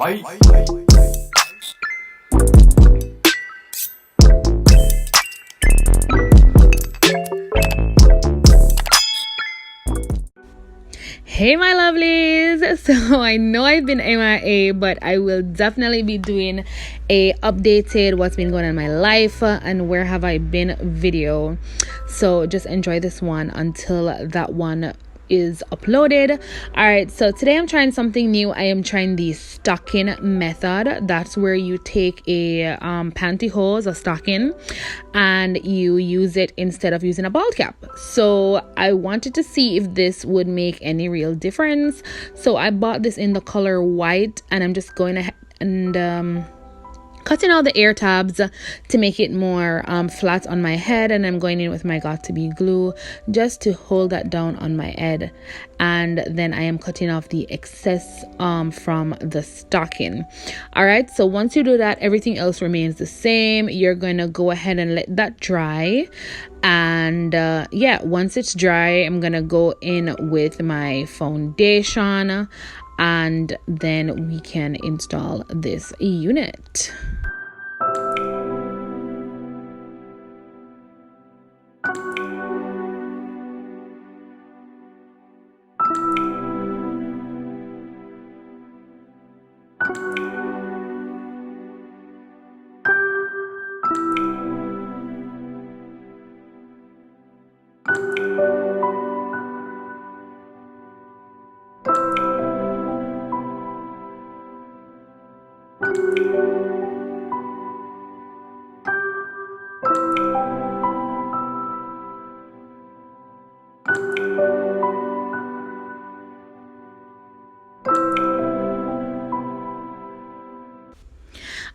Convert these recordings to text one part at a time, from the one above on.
Hey my lovelies, so I know I've been MIA, but I will definitely be doing a updated what's been going on in my life and where have I been video. So just enjoy this one until that one is uploaded. All right, so today I'm trying something new. I am trying the stocking method. That's where you take a pantyhose, a stocking, and you use it instead of using a ball cap. So I wanted to see if this would make any real difference. So I bought this in the color white, and I'm just going ahead and cutting out the air tabs to make it more flat on my head, and I'm going in with my Got2b glue just to hold that down on my head. And then I am cutting off the excess from the stocking. All right, so once you do that, everything else remains the same. You're going to go ahead and let that dry, and yeah, once it's dry, I'm gonna go in with my foundation, and then we can install this unit.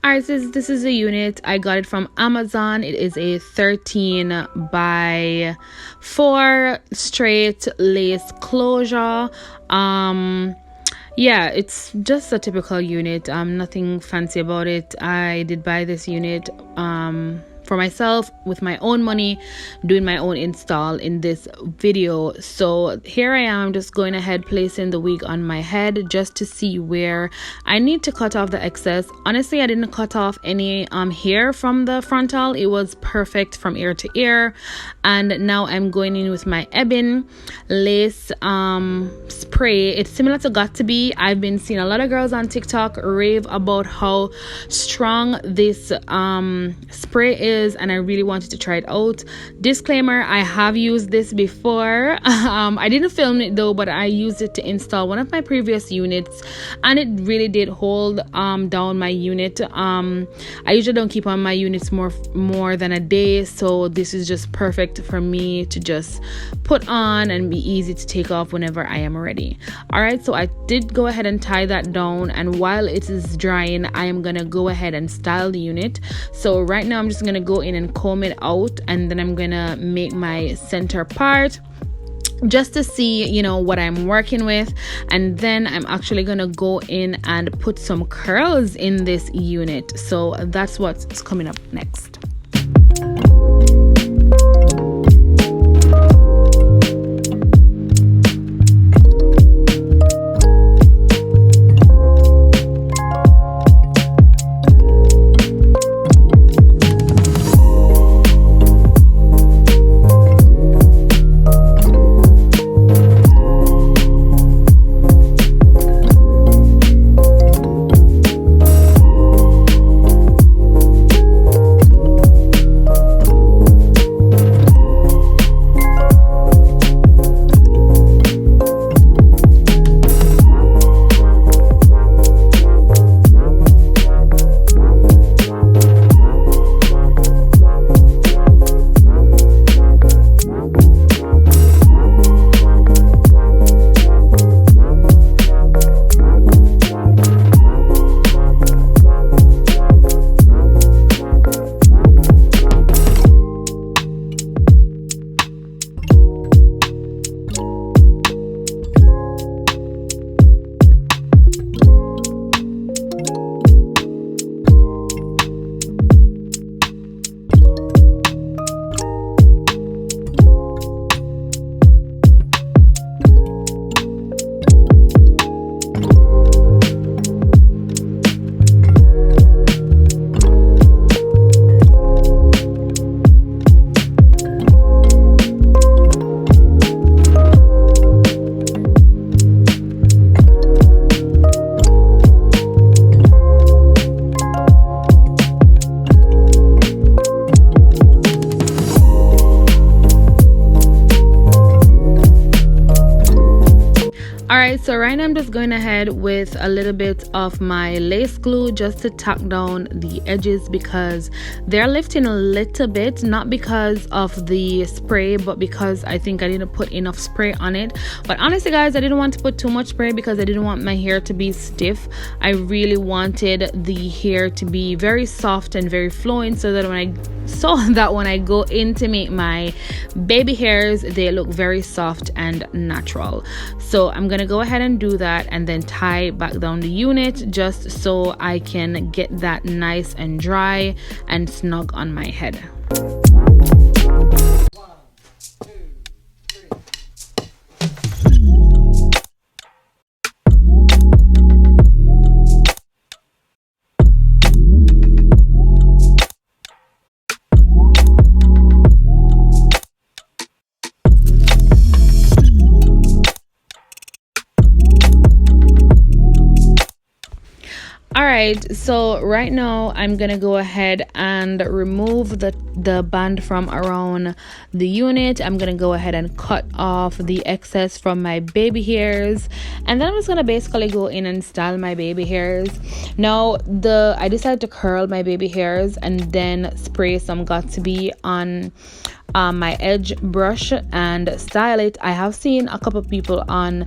Alright, so this is a unit. I got it from Amazon. It is a 13 by 4 straight lace closure. Yeah, it's just a typical unit. Nothing fancy about it. I did buy this unit for myself with my own money, doing my own install in this video. So here I am, just going ahead placing the wig on my head just to see where I need to cut off the excess. Honestly, I didn't cut off any hair from the frontal. It was perfect from ear to ear. And now I'm going in with my EBIN lace spray. It's similar to Got2b. I've been seeing a lot of girls on TikTok rave about how strong this spray is, and I really wanted to try it out. Disclaimer, I have used this before. I didn't film it though, but I used it to install one of my previous units, and it really did hold down my unit. I usually don't keep on my units more than a day, so this is just perfect for me to just put on and be easy to take off whenever I am ready. All right, so I did go ahead and tie that down, and while it is drying, I am gonna go ahead and style the unit. So right now I'm just gonna go in and comb it out, and then I'm gonna make my center part just to see, you know, what I'm working with. And then I'm actually gonna go in and put some curls in this unit. So that's what's coming up next. Alright, so right now I'm just going ahead with a little bit of my lace glue just to tack down the edges because they're lifting a little bit, not because of the spray but because I think I didn't put enough spray on it. But honestly guys, I didn't want to put too much spray because I didn't want my hair to be stiff. I really wanted the hair to be very soft and very flowing so that when I go in to make my baby hairs, they look very soft and natural. So I'm gonna go ahead and do that and then tie back down the unit just so I can get that nice and dry and snug on my head. Alright, so right now I'm gonna go ahead and remove the band from around the unit. I'm gonna go ahead and cut off the excess from my baby hairs, and then I'm just gonna basically go in and style my baby hairs. Now I decided to curl my baby hairs and then spray some Got2b on my edge brush and style it. I have seen a couple people on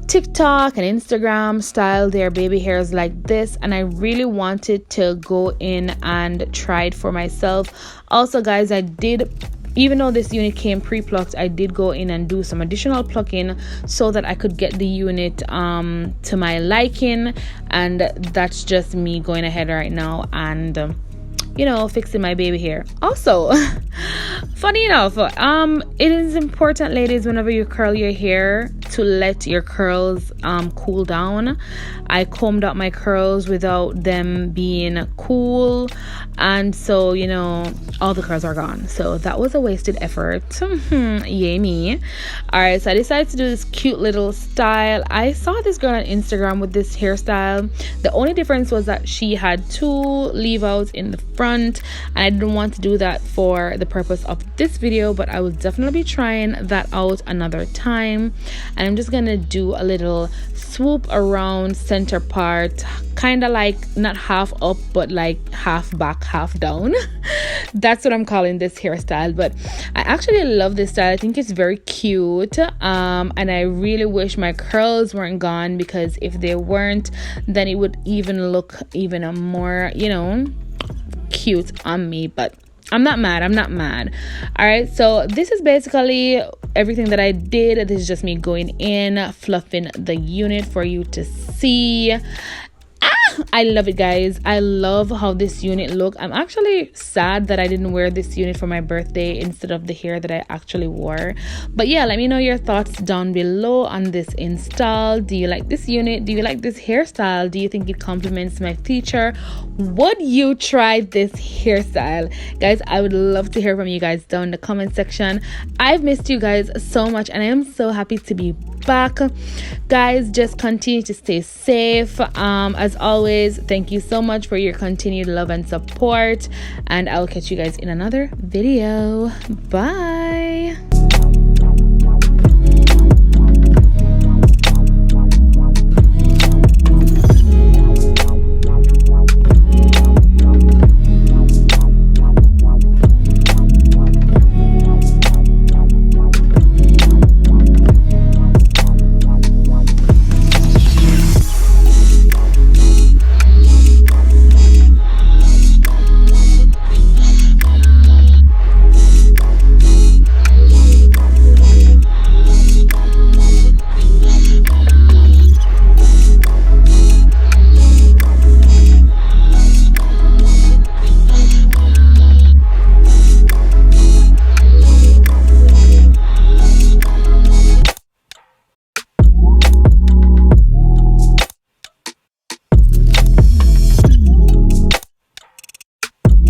TikTok and Instagram style their baby hairs like this, and I really wanted to go in and try it for myself. Also guys, I did, even though this unit came pre-plucked, I did go in and do some additional plucking so that I could get the unit to my liking, and that's just me going ahead right now and fixing my baby hair. Also funny enough, it is important, ladies, whenever you curl your hair to let your curls cool down. I combed out my curls without them being cool, and so all the curls are gone, so that was a wasted effort. Yay me. Alright, so I decided to do this cute little style. I saw this girl on Instagram with this hairstyle. The only difference was that she had 2 leave outs in the front, and I didn't want to do that for the purpose of this video, but I will definitely be trying that out another time. And I'm just gonna do a little swoop around center part, kind of like not half up but like half back, half down. That's what I'm calling this hairstyle, but I actually love this style. I think it's very cute, and I really wish my curls weren't gone, because if they weren't, then it would even look even more cute on me. But I'm not mad. All right, so this is basically everything that I did. This is just me going in, fluffing the unit for you to see. I love it, guys. I love how this unit look. I'm actually sad that I didn't wear this unit for my birthday instead of the hair that I actually wore. But yeah, let me know your thoughts down below on this install. Do you like this unit? Do you like this hairstyle? Do you think it complements my feature? Would you try this hairstyle? Guys, I would love to hear from you guys down in the comment section. I've missed you guys so much, and I am so happy to be back. Guys, just continue to stay safe. As always, thank you so much for your continued love and support, and I'll catch you guys in another video. Bye.